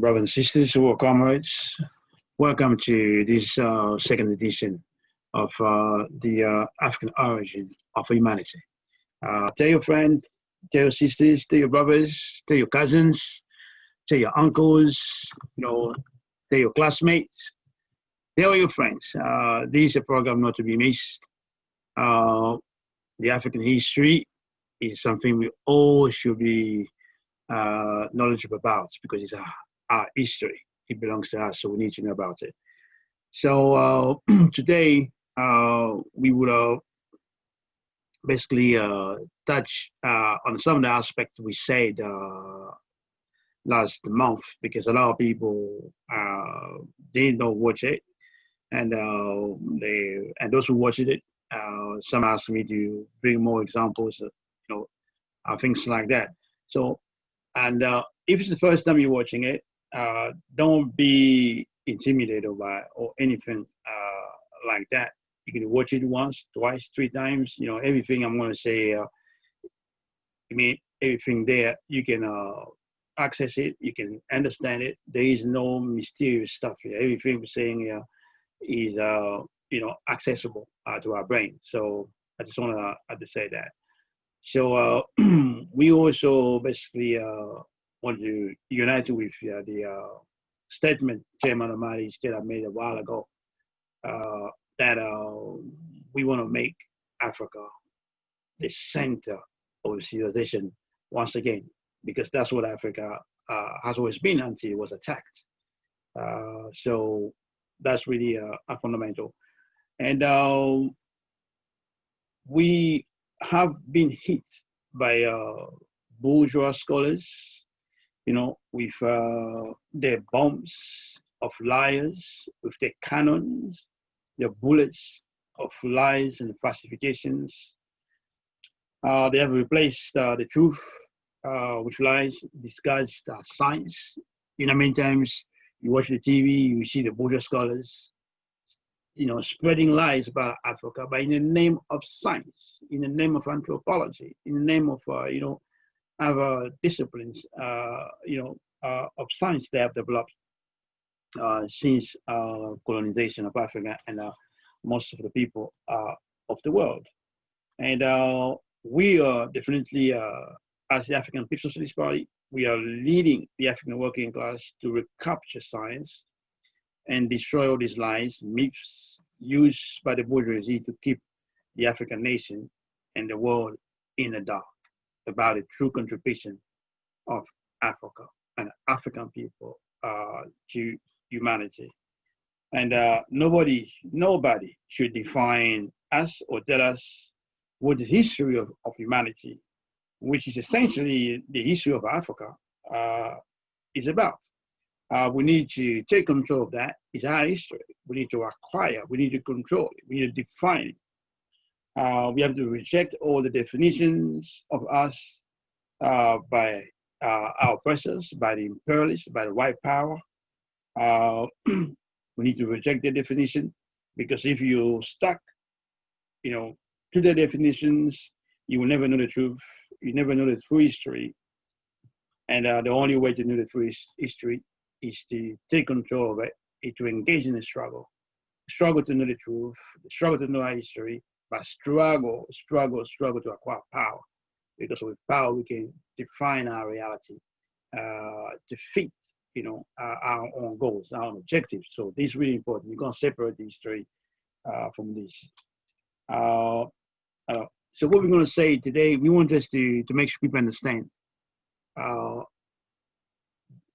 brothers and sisters who are comrades. Welcome to this second edition of the African origin of humanity. Tell your friends, tell your sisters, tell your brothers, tell your cousins, tell your uncles, tell your classmates, tell your friends. This is a program not to be missed. Uh, the African history is something we all should be knowledgeable about because it's our history. It belongs to us, so we need to know about it. So today we would basically touch on some of the aspects we said last month because a lot of people didn't know watch it, and those who watched it, some asked me to bring more examples, things like that. So, and if it's the first time you're watching it, don't be intimidated by or anything like that. You can watch it once, twice, three times. Everything I'm going to say. Everything there you can access it. You can understand it. There is no mysterious stuff here. Everything we're saying here is accessible to our brain. So I just want to say that. So we also basically want to unite with the statement Chairman Amadi Stella made a while ago that we want to make Africa the center of civilization once again, because that's what Africa has always been until it was attacked. So that's really a fundamental. And we have been hit by bourgeois scholars, with their bombs of liars, with their cannons, their bullets of lies and falsifications. They have replaced the truth with lies disguised as science. Many times you watch the TV, you see the bourgeois scholars, spreading lies about Africa, but in the name of science, in the name of anthropology, in the name of, other disciplines, of science they have developed since colonization of Africa and most of the people of the world. And we are definitely, as the African People's Socialist Party, we are leading the African working class to recapture science and destroy all these lies, myths used by the bourgeoisie to keep the African nation and the world in the dark about the true contribution of Africa and African people to humanity. And nobody should define us or tell us what the history of humanity, which is essentially the history of Africa, is about. We need to take control of that. It's our history. We need to acquire, we need to control it, we need to define it. We have to reject all the definitions of us by our oppressors, by the imperialists, by the white power. We need to reject their definition because if you stuck, to the definitions, you will never know the truth. You never know the true history. And the only way to know the true history is to take control of it, is to engage in the struggle to know the truth, the struggle to know our history, but struggle to acquire power. Because with power, we can define our reality, defeat, our own goals, our own objectives. So this is really important. We're going to separate the history from this. So what we're going to say today, we want us to make sure people understand.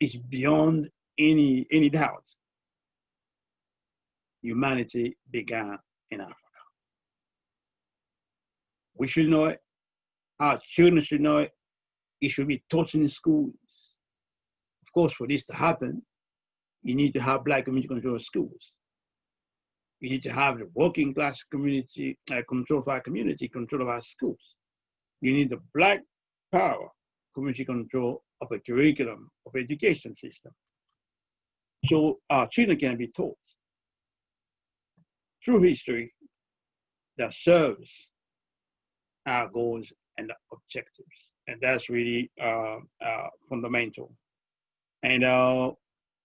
It's beyond any doubt. Humanity began in Africa. We should know it. Our children should know it. It should be taught in schools. Of course, for this to happen, you need to have Black community control of schools. You need to have the working class community control of our community, control of our schools. You need the Black power community control of a curriculum, of education system. So our children can be taught true history that serves our goals and objectives. And that's really fundamental. And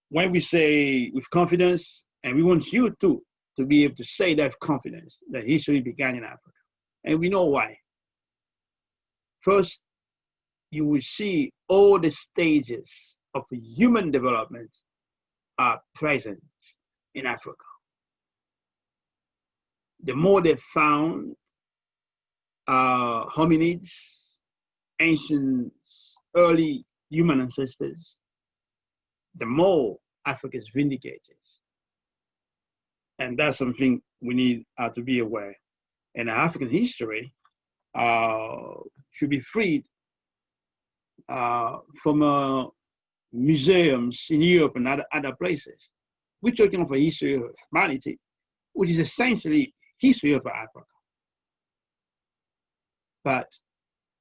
when we say with confidence, and we want you too to be able to say that with confidence, that history began in Africa. And we know why. First, you will see all the stages of human development are present in Africa. The more they found hominids, ancient, early human ancestors, the more Africa is vindicated. And that's something we need to be aware. And African history should be freed from museums in Europe and other places. We're talking of a history of humanity, which is essentially history of Africa. But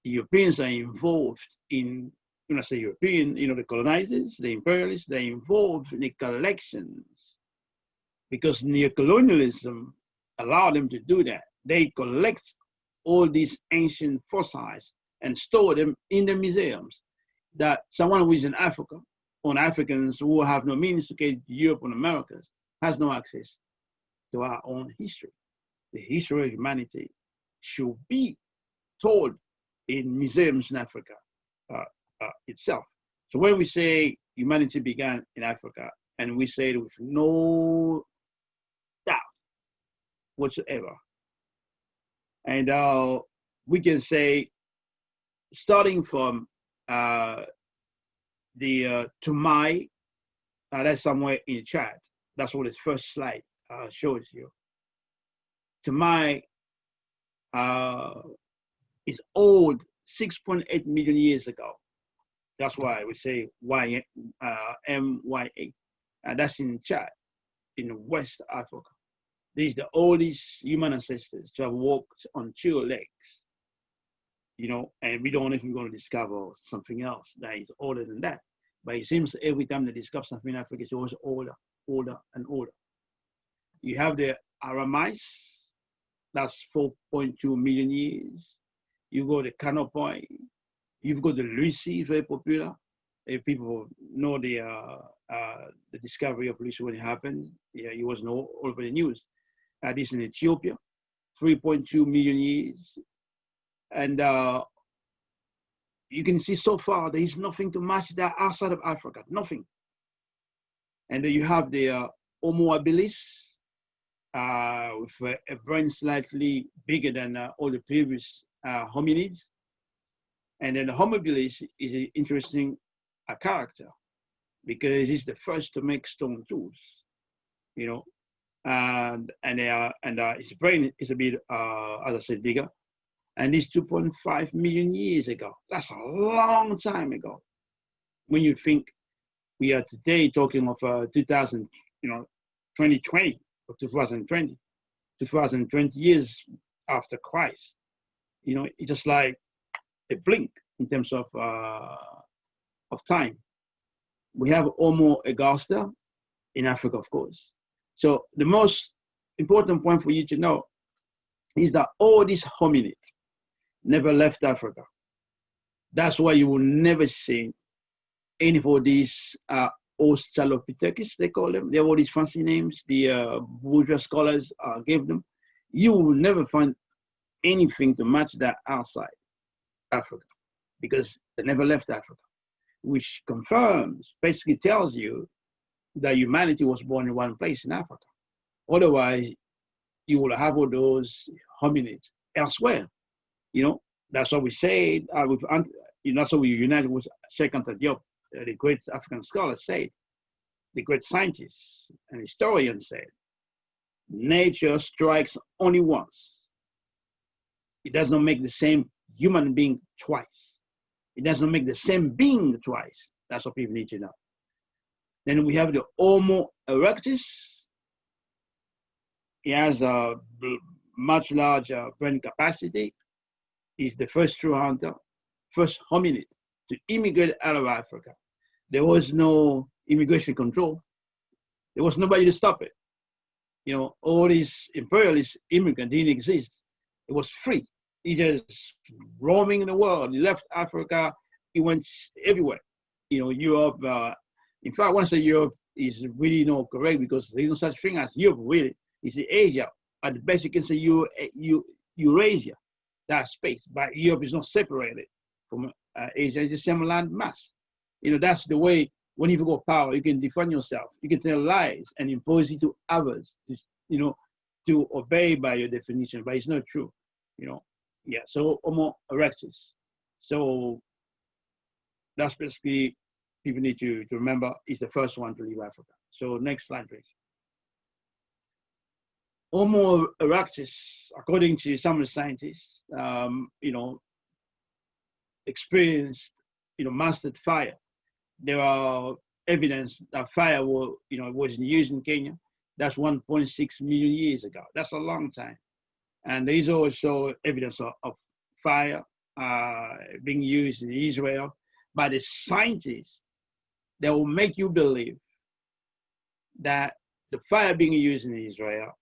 Europeans are involved in, when I say European, the colonizers, the imperialists, they're involved in the collections because neocolonialism allowed them to do that. They collect all these ancient fossils and store them in the museums that someone who is in Africa, or Africans who have no means to get to Europe or Americas, has no access to our own history. The history of humanity should be told in museums in Africa itself. So when we say humanity began in Africa, and we say it with no doubt whatsoever, and we can say, starting from the Tumai, that's somewhere in Chad. That's what its first slide shows you. Tumai is old 6.8 million years ago. That's why we say MYA. And that's in Chad, in West Africa. These are the oldest human ancestors to have walked on two legs. And we don't know if we're going to discover something else that is older than that. But it seems every time they discover something in Africa, it's always older, and older. You have the Aramites, that's 4.2 million years. You go to Canopy, you've got the Lucy, very popular. If people know the discovery of Lucy when it happened, yeah, it wasn't all over the news. This in Ethiopia, 3.2 million years. And you can see so far there is nothing to match that outside of Africa, nothing. And then you have the Homo habilis, with a brain slightly bigger than all the previous hominids. And then the Homo habilis is an interesting character because he's the first to make stone tools, and his brain is a bit, as I said, bigger. And it's 2.5 million years ago. That's a long time ago. When you think we are today talking of 2020 or 2020 years after Christ, it's just like a blink in terms of time. We have Homo ergaster in Africa, of course. So the most important point for you to know is that all these hominids never left Africa. That's why you will never see any of these Australopithecus, they call them. They have all these fancy names the bourgeois scholars gave them. You will never find anything to match that outside Africa because they never left Africa, which confirms, basically tells you that humanity was born in one place in Africa. Otherwise, you will have all those hominids elsewhere. That's what we say. That's what we united with Cheikh Anta Diop, the great African scholar, said. The great scientists and historians said, nature strikes only once. It does not make the same human being twice. It does not make the same being twice. That's what people need to know. Then we have the Homo erectus. He has a much larger brain capacity. He's the first true hunter, first hominid to immigrate out of Africa. There was no immigration control. There was nobody to stop it. All these imperialist immigrants didn't exist. It was free. He just roaming in the world. He left Africa. He went everywhere. Europe. In fact, when I say Europe, is really not correct because there is no such thing as Europe. Really, it's Asia. At the best, you can say Eurasia, that space. But Europe is not separated from Asia. It's the same land mass. That's the way. When you got power, you can defend yourself. You can tell lies and impose it to others. To obey by your definition, but it's not true. Yeah. So Homo erectus. So that's basically people need to remember is the first one to leave Africa. So next slide, please. Homo erectus, according to some of the scientists, experienced, mastered fire. There are evidence that fire was used in Kenya. That's 1.6 million years ago. That's a long time. And there is also evidence of fire being used in Israel by the scientists that will make you believe that the fire being used in Israel,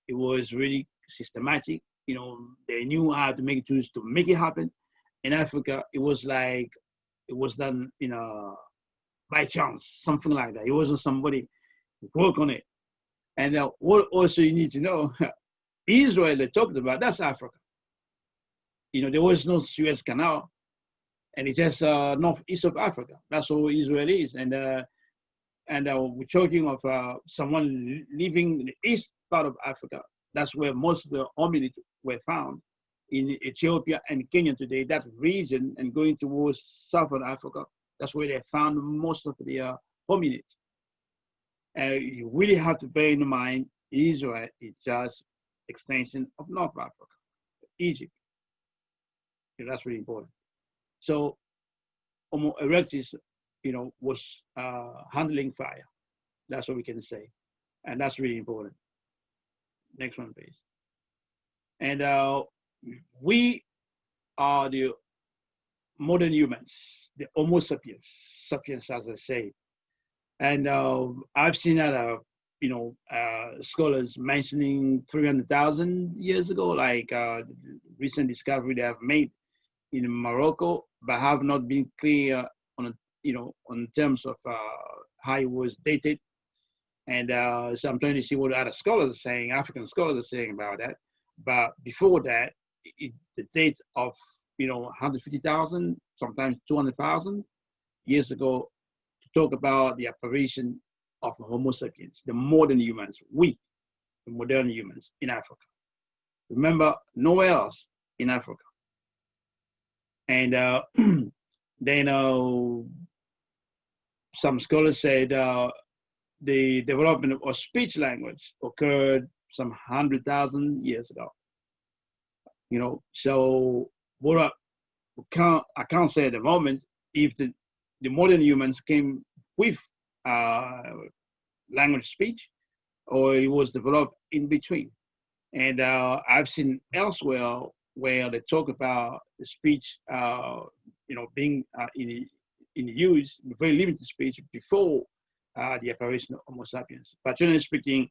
it was really systematic. They knew how to make tools to make it happen. In Africa, it was like it was done, by chance, something like that. It wasn't somebody who worked on it. And what also you need to know, Israel they talked about, that's Africa. There was no Suez Canal, and it's just northeast of Africa. That's all Israel is. And we're talking of someone living in the east part of Africa. That's where most of the hominids were found in Ethiopia and Kenya today. That region and going towards southern Africa, that's where they found most of the hominids. You really have to bear in mind, Israel is just extension of North Africa, Egypt. That's really important. So Homo erectus, was handling fire. That's what we can say. And that's really important. Next one, please. And we are the modern humans, the Homo sapiens, sapiens as I say. And I've seen that, scholars mentioning 300,000 years ago, like recent discovery they have made in Morocco, but have not been clear on terms of how it was dated. And so I'm trying to see what other scholars are saying, African scholars are saying about that. But before that, the date of 150,000, sometimes 200,000 years ago, to talk about the apparition of Homo sapiens, the modern humans, the modern humans in Africa. Remember, nowhere else in Africa. And then some scholars said the development of speech language occurred some 100,000 years ago. So what I can't say at the moment if the modern humans came with language speech or it was developed in between. And I've seen elsewhere where they talk about the speech, being in use, very limited speech before the apparition of Homo sapiens. But generally speaking,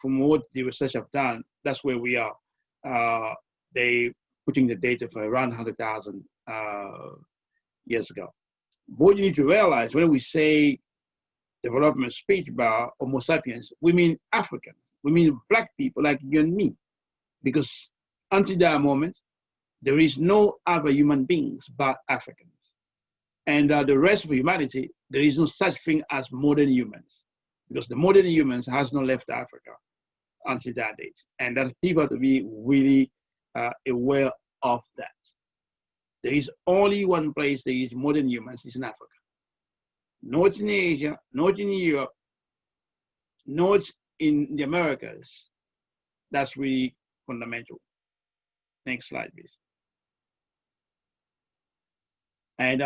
from what the research have done, that's where we are. They putting the data for around 100,000 years ago. What you need to realize when we say development of speech by Homo sapiens, we mean Africans, we mean Black people like you and me, because until that moment, there is no other human beings but Africans. And the rest of humanity, there is no such thing as modern humans, because the modern humans has not left Africa until that date. And that people have to be really aware of that. There is only one place there is modern humans, is in Africa. Not in Asia, not in Europe, not in the Americas. That's really fundamental. Next slide, please. And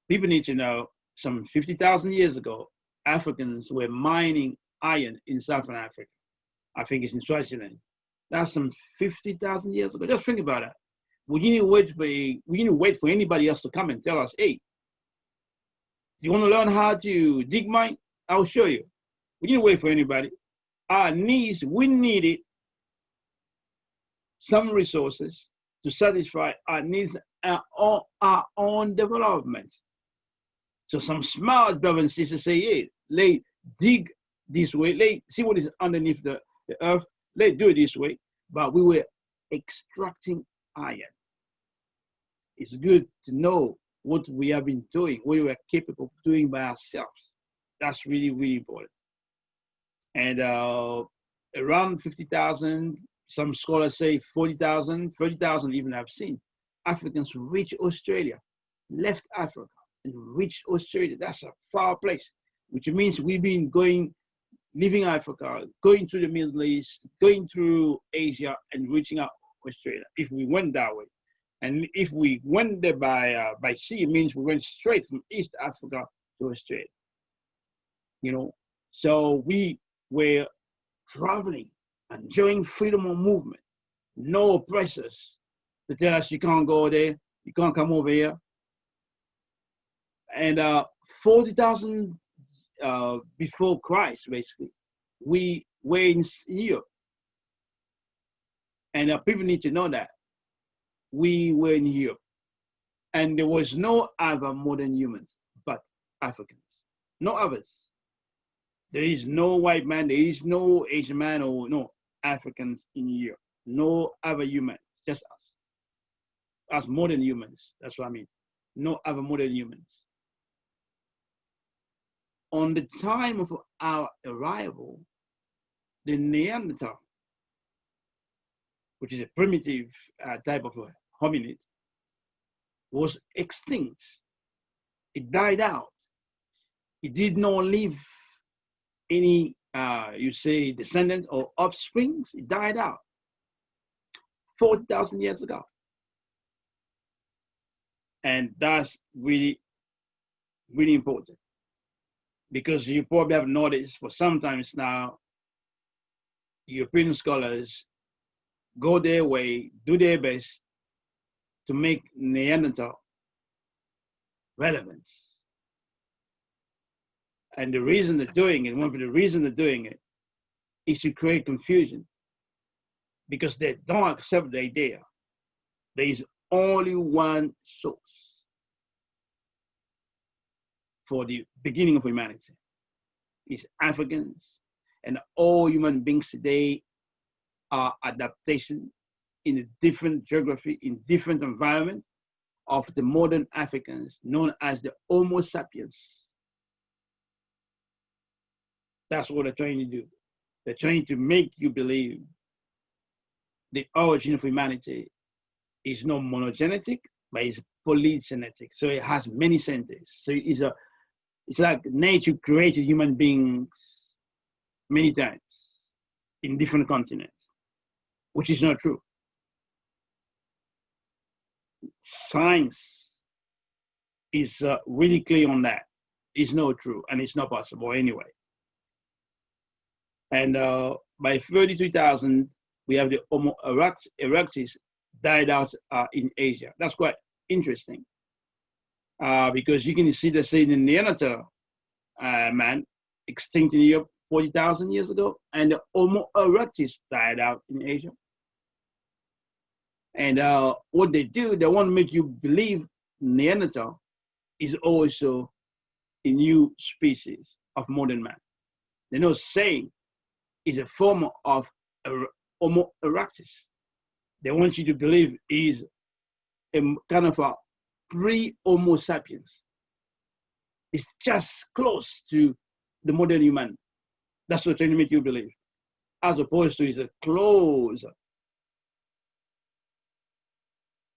people need to know some 50,000 years ago, Africans were mining iron in Southern Africa. I think it's in Swaziland. That's some 50,000 years ago. Just think about that. We need to wait for anybody else to come and tell us, hey, you want to learn how to dig mine? I'll show you. We didn't wait for anybody. Our needs, we needed some resources to satisfy our needs and our own development. So some smart brothers and sisters say, hey, They dig this way. They see what is underneath the earth. They do it this way. But we were extracting iron. It's good to know what we have been doing, what we were capable of doing by ourselves. That's really, really important. And around 50,000, some scholars say 40,000, 30,000 even I've seen, Africans reach Australia, left Africa and reached Australia. That's a far place, which means we've been going, leaving Africa, going through the Middle East, going through Asia and reaching out Australia, if we went that way. And if we went there by sea, it means we went straight from East Africa to Australia. You know, so we were traveling, enjoying freedom of movement, no oppressors to tell us you can't go there, you can't come over here. And 40,000 before Christ, basically, we were in Europe. And people need to know that we were in Europe. And there was no other modern humans but Africans, no others. There is no white man, there is no Asian man or no Africans in Europe, no other humans, just us. As modern humans, that's what I mean. No other modern humans. On the time of our arrival, the Neanderthal, which is a primitive type of hominid, was extinct. It died out. It did not leave any, you say, descendant or offsprings. It died out 40,000 years ago. And that's really, really important, because you probably have noticed for sometimes now, European scholars go their way, do their best to make Neanderthal relevant. And the reason they're doing it, one of the reasons they're doing it, is to create confusion, because they don't accept the idea. There is only one source for the beginning of humanity. It's Africans, and all human beings today are adaptation in a different geography, in different environment of the modern Africans known as the Homo sapiens. That's what they're trying to do. They're trying to make you believe the origin of humanity is not monogenetic, but it's polygenetic. So it has many centers. So it's like nature created human beings many times in different continents, which is not true. Science is really clear on that. It's not true, and it's not possible anyway. And by 33,000, we have the Homo erectus died out in Asia. That's quite interesting, because you can see the same Neanderthal man extinct in Europe 40,000 years ago, and the Homo erectus died out in Asia. And what they do, they want to make you believe Neanderthal is also a new species of modern man. They're not saying it's a form of Homo erectus. They want you to believe is a kind of a pre-Homo sapiens. It's just close to the modern human. That's what they're trying to make you believe, as opposed to is a close,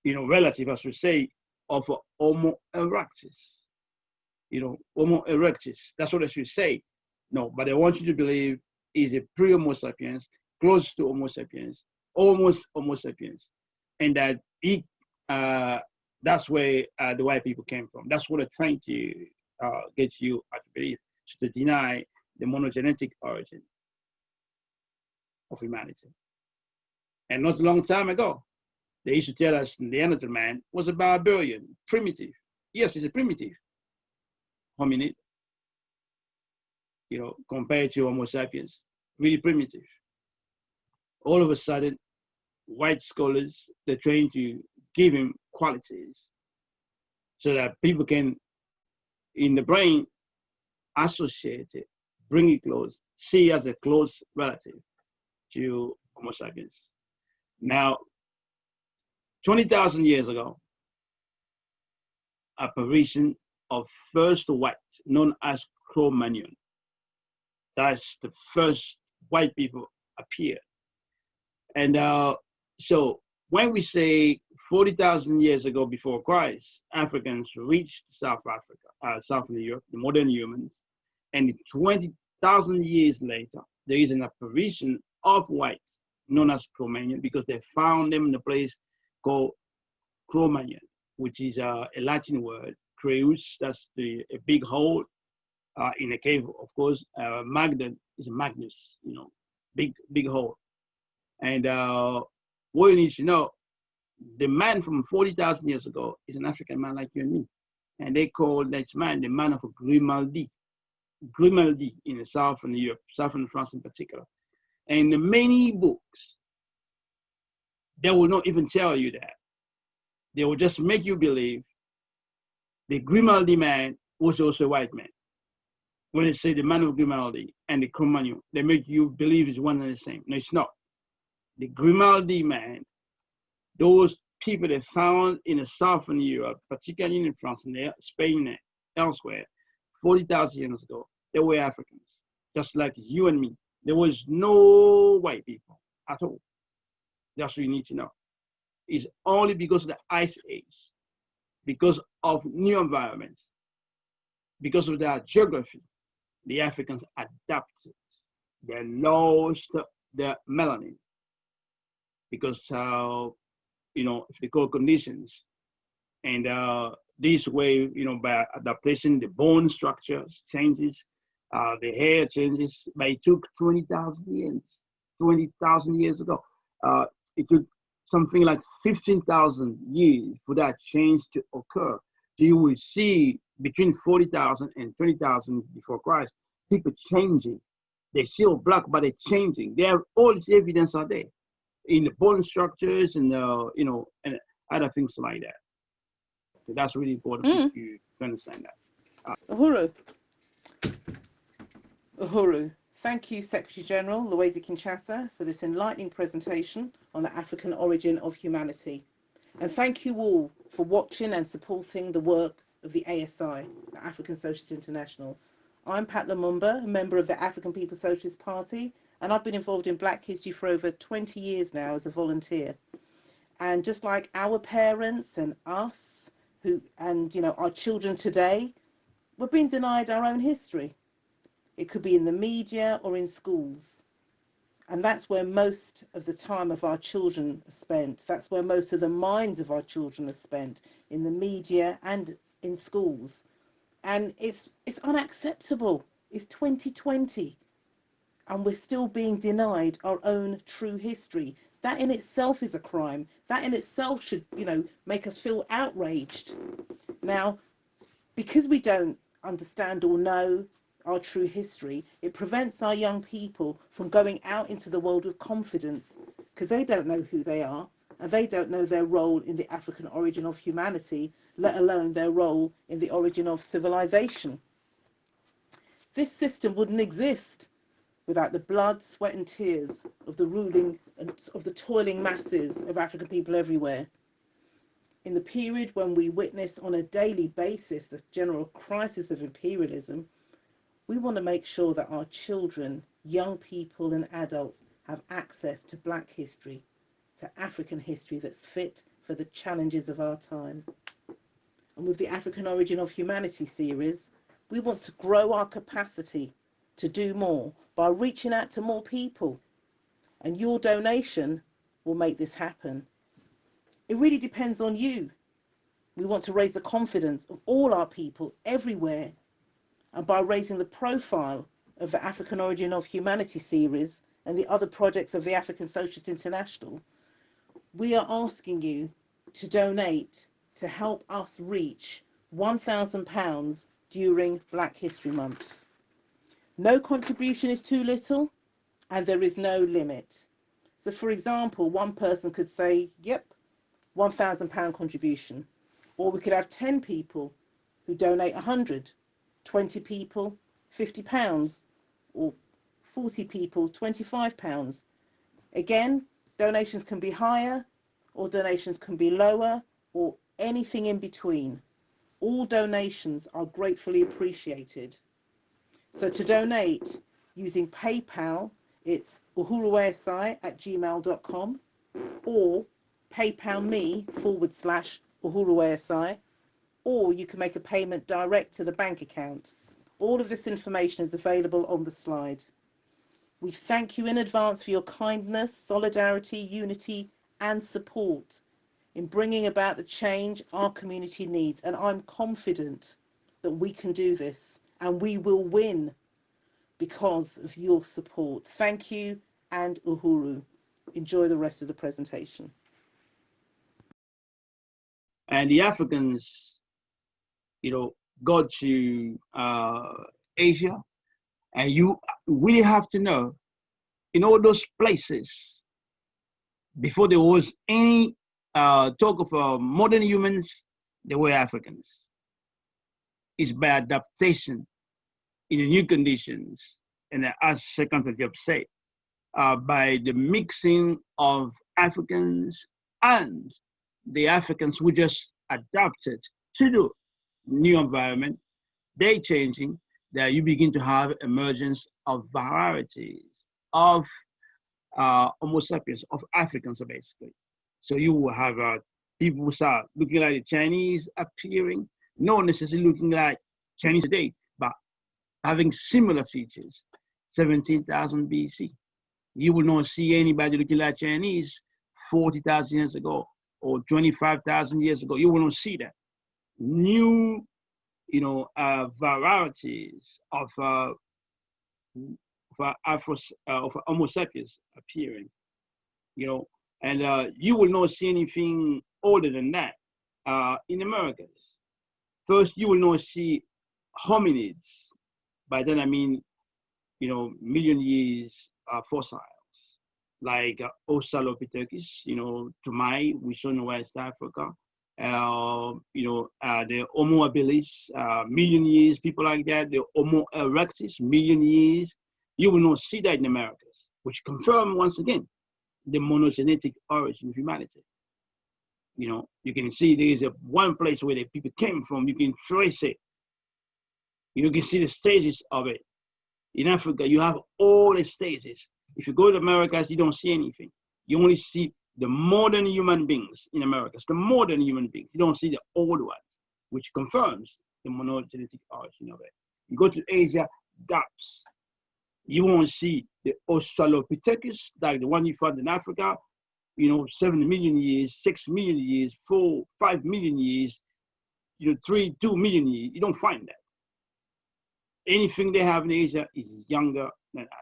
relative, as we say, of Homo erectus. Homo erectus. That's what they should say. No, but they want you to believe is a pre-Homo sapiens, close to Homo sapiens, almost Homo sapiens, and that that's where the white people came from. That's what they're trying to get you to believe, to deny the monogenetic origin of humanity. And not a long time ago, they used to tell us Neanderthal man was a barbarian, primitive. Yes, he's a primitive hominid, compared to Homo sapiens, really primitive. All of a sudden, white scholars, they're trying to give him qualities so that people can, in the brain, associate it, bring it close, see as a close relative to Homo sapiens. Now, 20,000 years ago, apparition of first white, known as Cro-Magnon. That's the first white people appeared. And so when we say 40,000 years ago before Christ, Africans reached South Africa, Southern Europe, the modern humans, and 20,000 years later, there is an apparition of whites known as Cro-Magnon because they found them in a place called Cro-Magnon, which is a Latin word. Creus, that's a big hole in a cave, of course. Magnon is Magnus, big hole. And what you need to know, the man from 40,000 years ago is an African man like you and me. And they call that man the man of Grimaldi. Grimaldi in Southern Europe, Southern France in particular. And in many books, they will not even tell you that. They will just make you believe the Grimaldi man was also a white man. When they say the man of Grimaldi and the Cro-Magnon, they make you believe it's one and the same. No, it's not. The Grimaldi man, those people they found in the Southern Europe, particularly in France and Spain and elsewhere, 40,000 years ago, they were Africans, just like you and me. There was no white people at all. That's what you need to know. It's only because of the Ice Age, because of new environments, because of their geography, the Africans adapted. They lost their melanin because, if the cold conditions. And this way, by adaptation, the bone structure changes, the hair changes, but it took 20,000 years, 20,000 years ago. It took something like 15,000 years for that change to occur. So you will see between 40,000 and 20,000 before Christ, people changing. They're still black, but they're changing. They have all this evidence are there in the bone structures and and other things like that. So that's really important for you to understand that. Uhuru. Thank you, Secretary General Loizi Kinshasa, for this enlightening presentation on the African origin of humanity. And thank you all for watching and supporting the work of the ASI, the African Socialist International. I'm Pat Lumumba, a member of the African People's Socialist Party, and I've been involved in Black history for over 20 years now as a volunteer. And just like our parents and us, our children today, we're being denied our own history. It could be in the media or in schools. And that's where most of the time of our children are spent. That's where most of the minds of our children are spent, in the media and in schools. And it's unacceptable. It's 2020. And we're still being denied our own true history. That in itself is a crime. That in itself should, make us feel outraged. Now, because we don't understand or know our true history, it prevents our young people from going out into the world with confidence, because they don't know who they are and they don't know their role in the African origin of humanity, let alone their role in the origin of civilization. This system wouldn't exist without the blood, sweat and tears of the toiling masses of African people everywhere. In the period when we witness on a daily basis the general crisis of imperialism, we want to make sure that our children, young people and adults have access to Black history, to African history that's fit for the challenges of our time. And with the African Origin of Humanity series, we want to grow our capacity to do more by reaching out to more people. And your donation will make this happen. It really depends on you. We want to raise the confidence of all our people everywhere. And by raising the profile of the African Origin of Humanity series and the other projects of the African Socialist International, we are asking you to donate to help us reach £1,000 during Black History Month. No contribution is too little, and there is no limit. So for example, one person could say, yep, £1,000 contribution. Or we could have 10 people who donate 100, 20 people, £50, or 40 people, £25. Again, donations can be higher or donations can be lower or anything in between. All donations are gratefully appreciated. So to donate using PayPal, it's uhuruesi@gmail.com or PayPal me/uhuruesi, or you can make a payment direct to the bank account. All of this information is available on the slide. We thank you in advance for your kindness, solidarity, unity, and support in bringing about the change our community needs. And I'm confident that we can do this and we will win because of your support. Thank you and Uhuru. Enjoy the rest of the presentation. And the Africans, go to Asia, and you really have to know, in all those places, before there was any talk of modern humans, they were Africans. It's by adaptation in the new conditions, and as Secretary Job said, by the mixing of Africans and the Africans who just adapted to the new environment, they changing, that you begin to have emergence of varieties of Homo sapiens, of Africans basically. So you will have people who start looking like the Chinese appearing, not necessarily looking like Chinese today, but having similar features. 17,000 BC. You will not see anybody looking like Chinese 40,000 years ago or 25,000 years ago. You will not see that. New, varieties of Homo sapiens appearing, and you will not see anything older than that in Americas. First, you will not see hominids. By then, I mean, million years fossils, like Australopithecus, Tomai, we saw in West Africa, the Homo habilis, million years, people like that, the Homo erectus, million years. You will not see that in Americas, which confirm once again the monogenetic origin of humanity. You can see there is one place where the people came from. You can trace it. You can see the stages of it. In Africa, you have all the stages. If you go to Americas, you don't see anything. You only see the modern human beings in Americas, the modern human beings. You don't see the old ones, which confirms the monogenetic origin of it. You go to Asia, gaps. You won't see the Australopithecus, like the one you found in Africa, 7 million years, 6 million years, 4, 5 million years, 3, 2 million years. You don't find that. Anything they have in Asia is younger than Africa.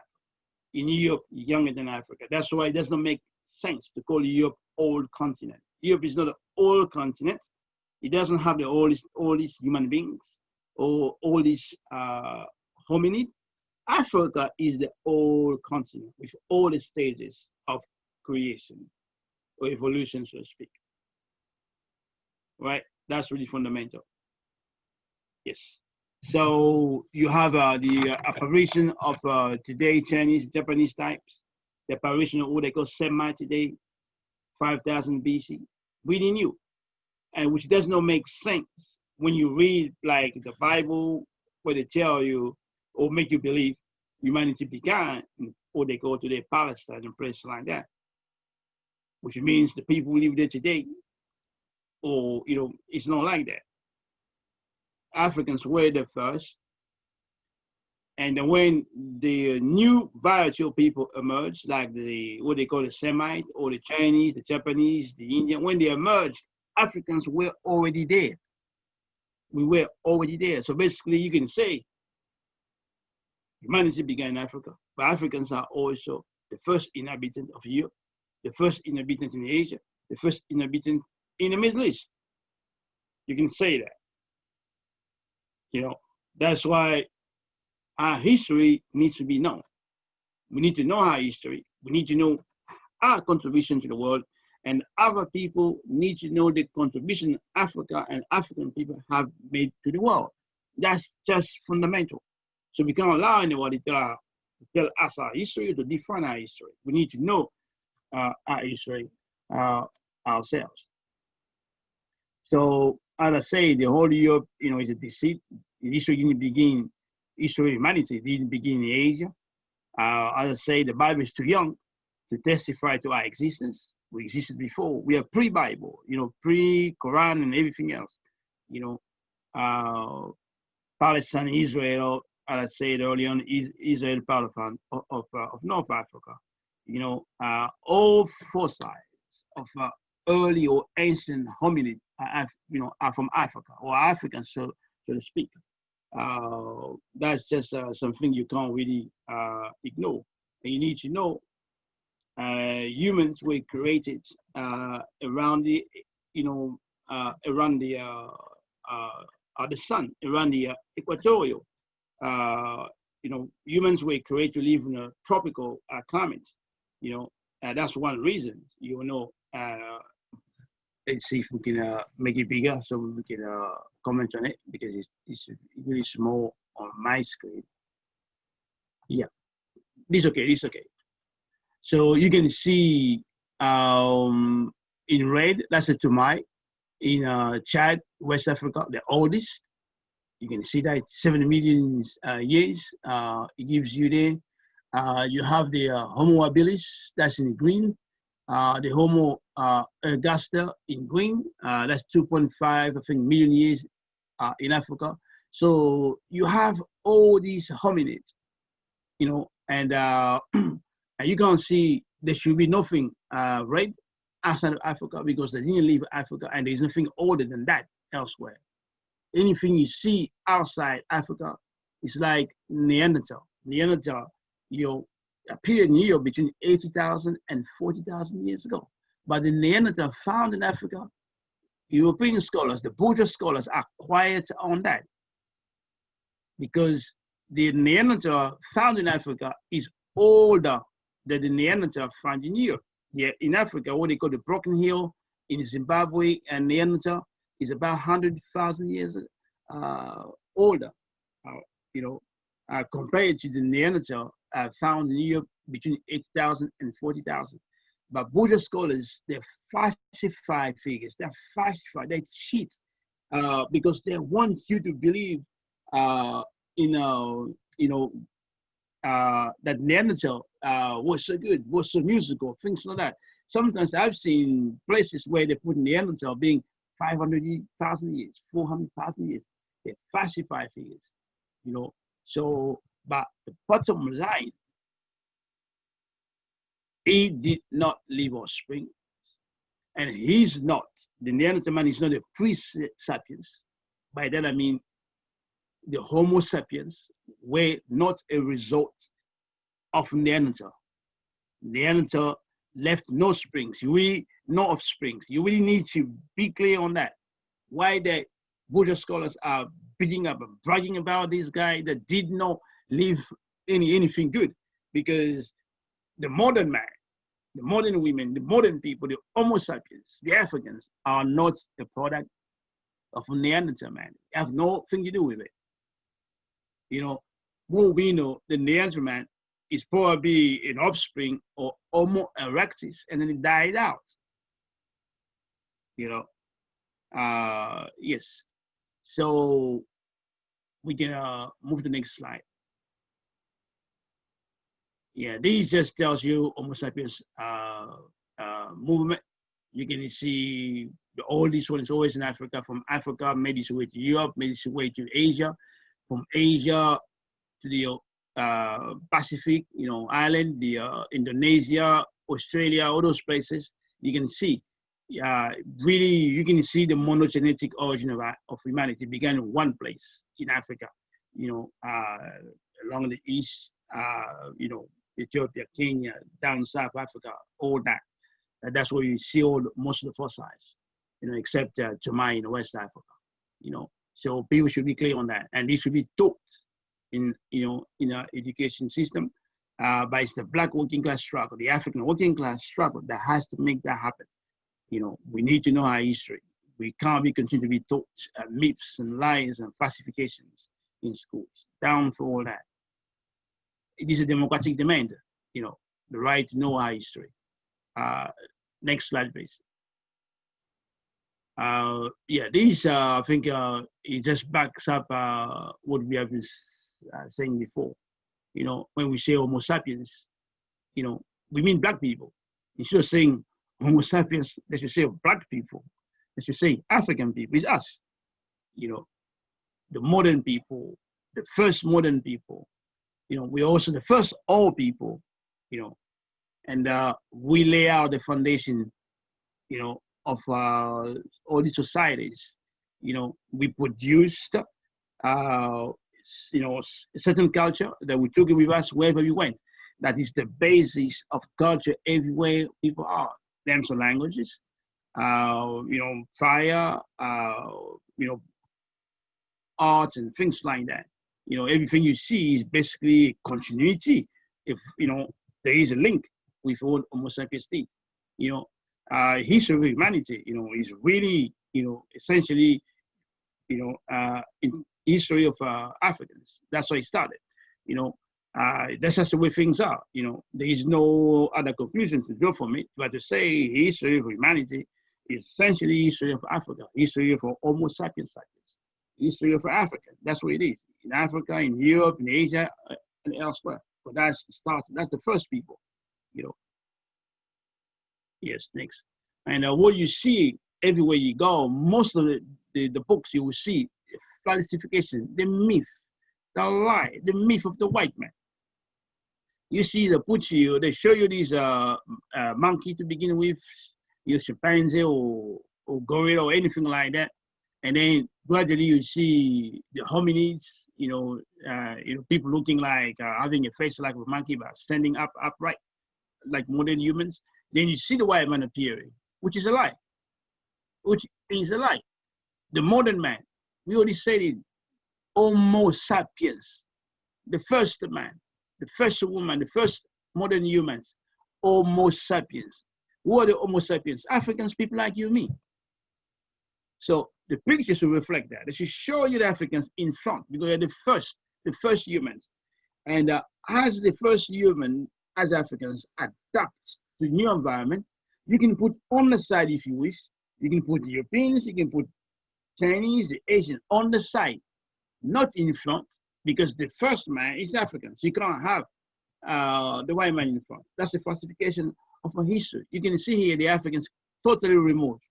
In Europe, younger than Africa. That's why it does not make sense to call Europe old continent. Europe is not an old continent. It doesn't have all these human beings or all these hominid. Africa is the old continent with all the stages of creation or evolution, so to speak. Right? That's really fundamental. Yes. So you have the apparition of today Chinese, Japanese types, the apparition of what they call Semite today, 5,000 BC, really new, and which does not make sense when you read like the Bible, where they tell you or make you believe humanity began, or they go to their Palestine and places like that, which means the people who live there today, or it's not like that. Africans were the first, and then when the new variety of people emerged, like what they call the Semite or the Chinese, the Japanese, the Indian, when they emerged, Africans were already there. We were already there. So basically, you can say humanity began in Africa, but Africans are also the first inhabitant of Europe, the first inhabitant in Asia, the first inhabitant in the Middle East. You can say that. That's why our history needs to be known. We need to know our history. We need to know our contribution to the world, and other people need to know the contribution Africa and African people have made to the world. That's just fundamental. So we can't allow anybody to tell us our history or to define our history. We need to know our history ourselves. So as I say, the whole Europe, is a deceit. The history didn't begin. History of humanity didn't begin in Asia. As I say, the Bible is too young to testify to our existence. We existed before. We are pre-Bible, pre-Quran and everything else. Palestine, Israel, as I said earlier on, Israel part of North Africa. All fossils of early or ancient hominid are from Africa, or African, so to speak. That's just something you can't really ignore. And you need to know humans were created around the sun, around the equatorial. Humans were created to live in a tropical climate. That's one reason. Let's see if we can make it bigger so we can comment on it, because it's really small on my screen. Yeah, this okay. So you can see in red, that's a Tumai in Chad, West Africa, the oldest. You can see that 7 million years. It gives you there. You have the Homo habilis, that's in green. The Homo ergaster in green, that's 2.5, I think, million years in Africa. So you have all these hominids, and and you can see there should be nothing red outside of Africa, because they didn't leave Africa, and there's nothing older than that elsewhere. Anything you see outside Africa is like Neanderthal. Neanderthal, appeared in Europe between 80,000 and 40,000 years ago. But the Neanderthal found in Africa, European scholars, the bourgeois scholars, are quiet on that, because the Neanderthal found in Africa is older than the Neanderthal found in Europe. Yeah, in Africa, what they call the Broken Hill in Zimbabwe, and Neanderthal is about 100,000 years older, compared to the Neanderthal found in Europe between 8,000 and 40,000. But bourgeois scholars, they falsify figures, they cheat, because they want you to believe, that Neanderthal was so good, was so musical, things like that. Sometimes I've seen places where they put Neanderthal being 500,000 years, 400,000 years. They falsify figures, So, but the bottom line, he did not leave offspring, and he's not, the Neanderthal man is not a pre-sapiens. By that I mean the Homo sapiens were not a result of Neanderthal. Neanderthal left no springs, no offsprings. You really need to be clear on that. Why the bourgeois scholars are beating up and bragging about this guy that did not leave anything good, because the modern man, the modern women, the modern people, the Homo sapiens, the Africans, are not a product of a Neanderthal man. They have nothing to do with it. What we know, the Neanderthal man is probably an offspring of Homo erectus, and then it died out. Yes. So we can move to the next slide. Yeah, this just tells you Homo sapiens movement. You can see all these ones always in Africa. From Africa, made its way to Europe, made its way to Asia. From Asia to the Pacific, island, the Indonesia, Australia, all those places. You can see, really, you can see the monogenetic origin of humanity began in one place in Africa. Along the east, Ethiopia, Kenya, down South Africa, all that. That's where you see most of the fossils, except Jamaica in West Africa. So people should be clear on that, and this should be taught in our education system. But it's the Black working class struggle, the African working class struggle, that has to make that happen. We need to know our history. We can't be continue to be taught myths and lies and falsifications in schools. down for all that. It is a democratic demand, the right to know our history. Next slide, please. Yeah, this, I think, it just backs up what we have been saying before. When we say Homo sapiens, we mean black people. Instead of saying Homo sapiens, they should say black people. They should say African people. It's us. The modern people, the first modern people. We're also the first all people. And we lay out the foundation, of all these societies. We produced, a certain culture that we took with us wherever we went. That is the basis of culture everywhere people are. Them some languages, fire, art and things like that. Everything you see is basically continuity. If there is a link with all Homo sapiens thing. History of humanity, is really, essentially, in history of Africans. That's why it started. That's just the way things are. There is no other conclusion to draw from it, but to say history of humanity is essentially history of Africa, history of Homo sapiens, history of Africa. That's what it is. In Africa, in Europe, in Asia, and elsewhere. But that's the start. That's the first people. Yes, next. And what you see everywhere you go, most of the books you will see, falsification, the myth, the lie, the myth of the white man. You see, they show you this monkey to begin with, chimpanzee or gorilla or anything like that. And then gradually you see the hominids, people looking like having a face like a monkey, but standing upright, like modern humans. Then you see the white man appearing, which is a lie. The modern man, we already said it, Homo sapiens, the first man, the first woman, the first modern humans, Homo sapiens. Who are the Homo sapiens? Africans, people like you and me. So the pictures will reflect that. They should show you the Africans in front because they're the first humans. And as the first human, as Africans adapt to new environment, you can put on the side if you wish. You can put the Europeans, you can put Chinese, the Asian on the side, not in front, because the first man is African. So you can't have the white man in front. That's the falsification of a history. You can see here the Africans totally removed,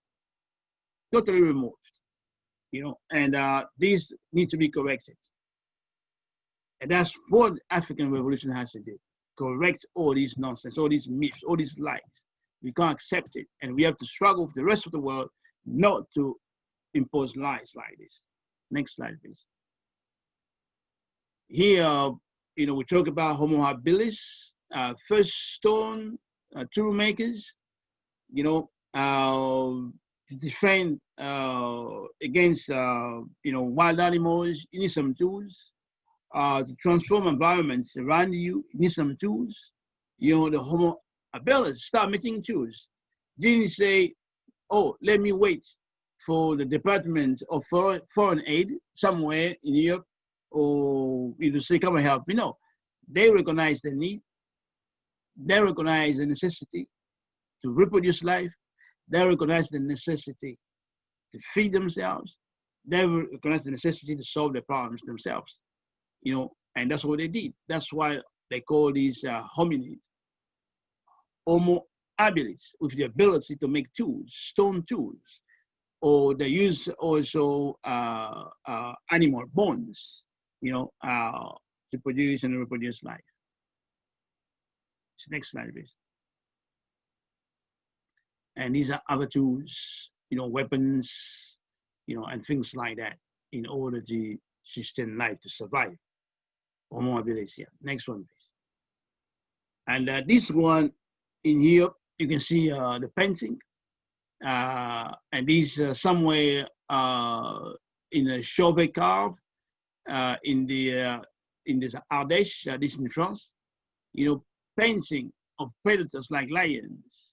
and these need to be corrected. And that's what the African Revolution has to do. Correct all these nonsense, all these myths, all these lies. We can't accept it. And we have to struggle with the rest of the world not to impose lies like this. Next slide, please. Here, we talk about Homo habilis, first stone tool makers, to defend against, wild animals. You need some tools. To transform environments around you, you need some tools. The Homo habilis start making tools. Didn't say, oh, let me wait for the Department of Foreign Aid somewhere in Europe or to say, come and help me. No, they recognize the need. They recognize the necessity to reproduce life. They recognize the necessity to feed themselves. They recognize the necessity to solve their problems themselves. And that's what they did. That's why they call these hominids Homo habilis, with the ability to make tools, stone tools, or they use also animal bones, to produce and reproduce life. Next slide, please. And these are other tools, weapons, and things like that in order to sustain life, to survive. Homo habilis here. Next one, please. And this one in here, you can see the painting. And these somewhere in a Chauvet carve in this Ardèche, this in France, painting of predators like lions.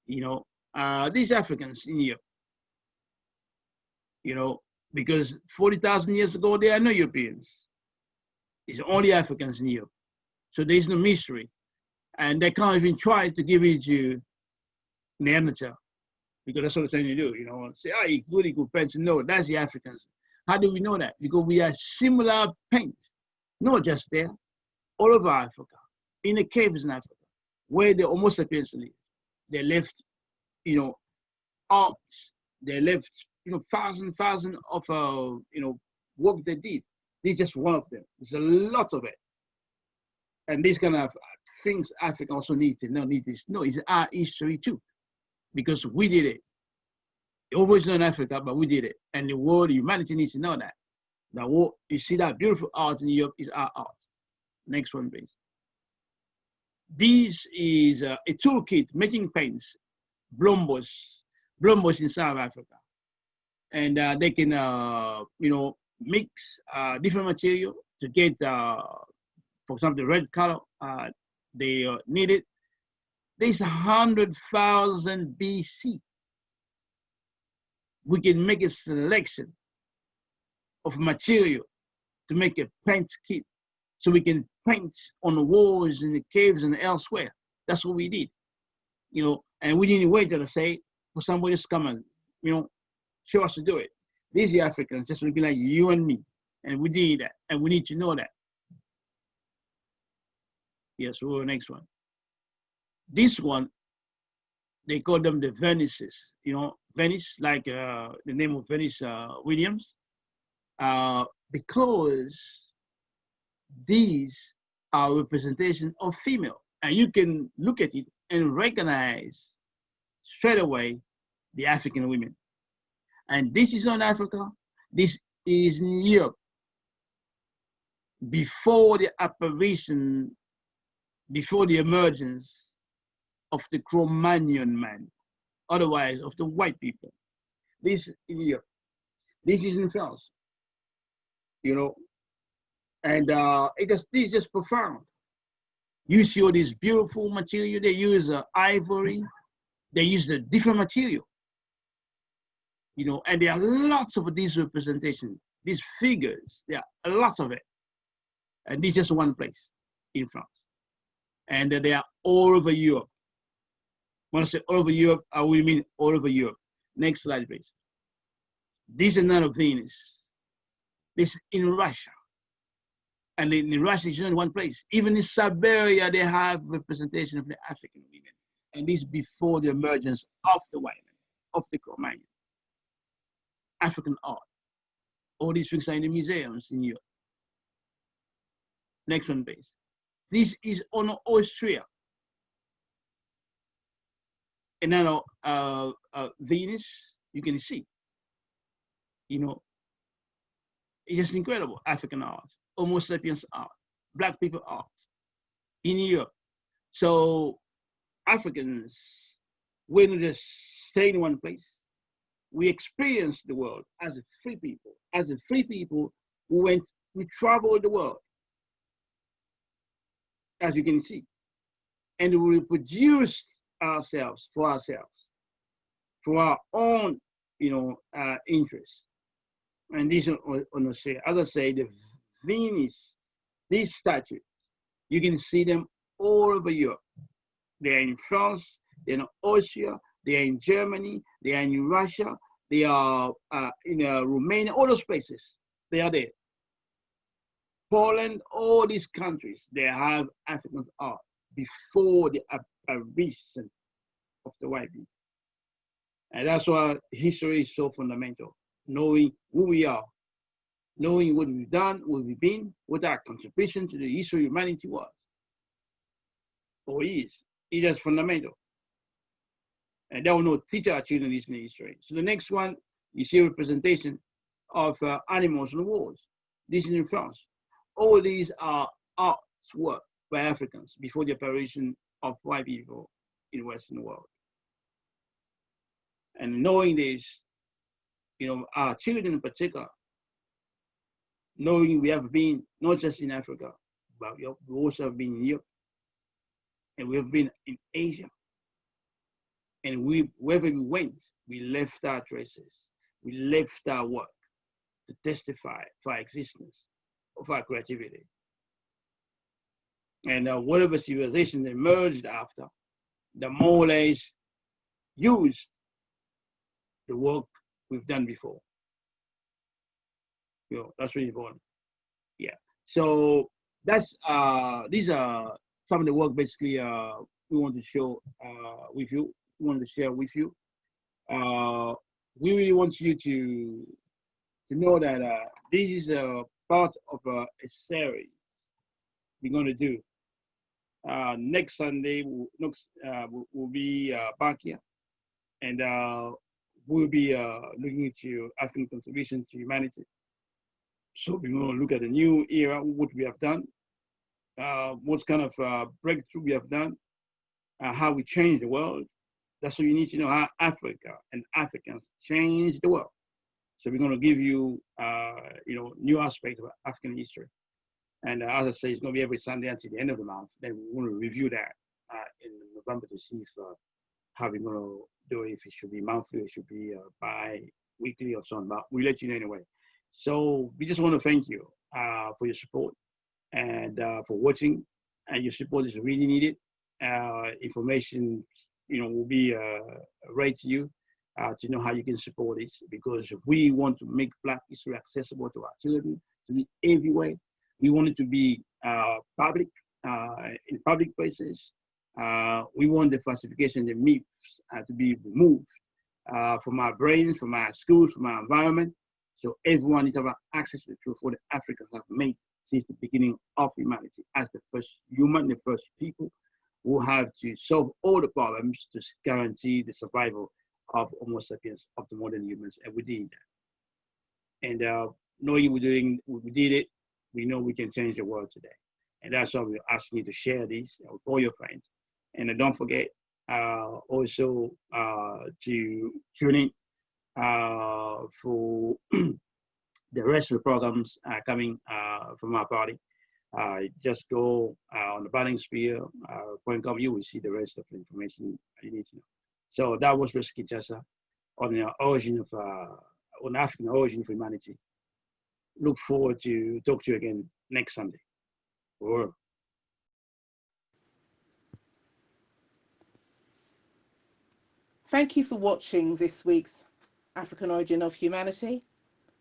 These Africans in Europe, because 40,000 years ago, there are no Europeans. It's only Africans in Europe. So there's no mystery. And they can't even try to give it to Neanderthal, because that's what they're trying to do, say, oh, you really good paints. No, that's the Africans. How do we know that? Because we have similar paints, not just there, all over Africa, in the caves in Africa, where the Homo sapiens live. They left, arts, they left, thousands of, work they did. This is just one of them. There's a lot of it. And these kind of things Africa also needs to know. No, it's our history too, because we did it. It always known Africa, but we did it. And the world, humanity needs to know that. That what you see, that beautiful art in Europe is our art. Next one, please. This is a toolkit making paints, Blombos in South Africa, and they can mix different material to get, for example, the red color they need it. This 100,000 BC. We can make a selection of material to make a paint kit, so we can paint on the walls in the caves and elsewhere. That's what we did, and we didn't wait to say for somebody to come and, show us to do it. These are Africans, just looking like you and me, and we did that, and we need to know that. Yes, we'll next one. This one, they call them the Venices, Venice, like the name of Venice Williams, because these are representation of female, and you can look at it and recognize straight away the African women. And this is not Africa, this is in Europe, before the apparition, before the emergence of the Cro-Magnon man, otherwise of the white people. This in Europe, this is in France, and this is just profound. You see all this beautiful material. They use ivory. They use the different material, and there are lots of these representations, these figures. There are a lot of it, and this is just one place in France, and they are all over Europe. When I say all over Europe, I will mean all over Europe. Next slide, please. This is another Venus. This is in Russia. And in Russia, it's not one place. Even in Siberia, they have representation of the African women. And this before the emergence of the white men, of the Cro-Magnon. African art. All these things are in the museums in Europe. Next one, please. This is on Austria. Another Venus, you can see. It's just incredible. African art, Homo sapiens art, Black people art in Europe. So Africans, we don't just stay in one place. We experience the world as a free people. As a free people, we traveled the world, as you can see, and we reproduced ourselves, for our own, interests. And this, as I say, the Venus, these statues, you can see them all over Europe. They are in France, they're in Austria, they are in Germany, they are in Russia, they are in Romania, all those places, they are there. Poland, all these countries, they have African art before the apparition of the white people. And that's why history is so fundamental, knowing who we are, knowing what we've done, what we've been, what our contribution to the history of humanity was, or is. It is fundamental. And that will not teach our children this in history. So the next one, you see a representation of animals on the walls. This is in France. All these are artwork by Africans before the apparition of white people in the Western world. And knowing this, our children in particular, knowing we have been not just in Africa, but we also have been in Europe, and we have been in Asia. And wherever we went, we left our traces, we left our work to testify for our existence, of our creativity. And whatever civilization emerged after, the more or less used the work we've done before. That's really important. Yeah. So that's these are some of the work basically we want to show with you. We want to share with you. Uh, we really want you to know that this is a part of a series we're going to do. Next Sunday, we'll be back here, and we'll be looking into African contribution to humanity. So we're going to look at the new era, what we have done, what kind of breakthrough we have done, how we change the world. That's what you need to know, how Africa and Africans change the world. So we're going to give you, new aspects of African history. And as I say, it's going to be every Sunday until the end of the month. Then we're going to review that in November to see if how we're going to do it, if it should be monthly, it should be bi-weekly or something. But we'll let you know anyway. So we just want to thank you for your support and for watching. And your support is really needed. Information, will be right to you to know how you can support it, because we want to make Black history accessible to our children, to be everywhere. We want it to be public, in public places. We want the falsification, the myths to be removed from our brains, from our schools, from our environment. So everyone needs to have access to the truth, what the Africans have made since the beginning of humanity, as the first human, the first people who have to solve all the problems to guarantee the survival of Homo sapiens, of the modern humans, and we did that. And knowing we did it, we know we can change the world today. And that's why we're asking you to share this with all your friends. And don't forget also to tune in for the rest of the programs coming from our party. Just go on the balansphere.com, you will see the rest of the information you need to know. So that was Mr. Kinshasa on the origin of on African origin of humanity. Look forward to talk to you again next Sunday. Or Thank you for watching this week's African Origin of Humanity.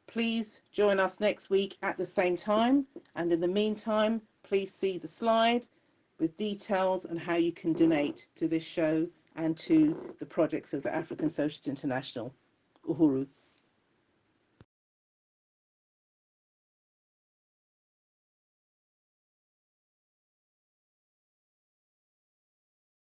Please join us next week at the same time. And in the meantime, please see the slide with details on how you can donate to this show and to the projects of the African Socialist International. Uhuru.